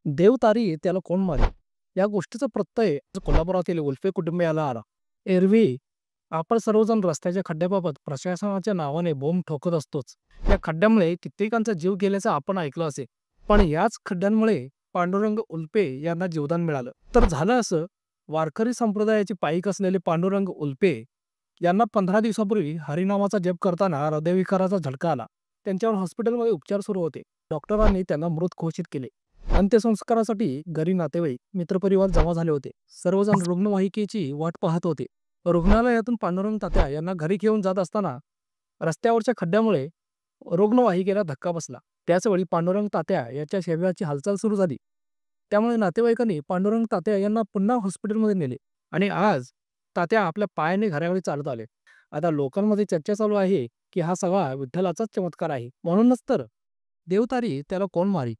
देवतारी त्याला कोण मारे या गोष्टीचा प्रत्यय कोल्हापुरातील उल्फे कुटुंबियाला आला. एरवी आपण सर्वजण रस्त्याच्या खड्ड्याबाबत प्रशासनाच्या नावाने बोंब ठोकत असतोच. या खड्ड्यामुळे कित्येकांचा जीव गेल्याचं आपण ऐकलं असेल. पण याच खड्ड्यांमुळे पांडुरंग उल्फे यांना जीवदान मिळालं. तर झालं असं, वारकरी संप्रदायाचे पाईक असलेले पांडुरंग उल्फे यांना 15 दिवसापूर्वी हरिनामाचा जप करताना हृदयविकाराचा झटका आला. त्यांच्यावर हॉस्पिटलमध्ये उपचार सुरू होते. डॉक्टरांनी त्यांना मृत घोषित केले. अंत्यसंस्कारासाठी घरी नातेवाईक, मित्रपरिवार जमा झाले होते. सर्वजण रुग्णवाहिकेची वाट पाहत होते. रुग्णालयातून पांडुरंग तात्या यांना घरी घेऊन जात असताना रस्त्यावरच्या खड्ड्यामुळे रुग्णवाहिकेला धक्का बसला. त्याचवेळी पांडुरंग तात्या याच्या शरीराची हालचाल सुरू झाली. त्यामुळे नातेवाईकांनी पांडुरंग तात्या यांना पुन्हा हॉस्पिटलमध्ये नेले आणि आज तात्या आपल्या पायाने घराकडे चालत आले. आता लोकांमध्ये चर्चा चालू आहे की हा सगळा विठ्ठलाचाच चमत्कार आहे. म्हणूनच तर देवतारी त्याला कोण मारी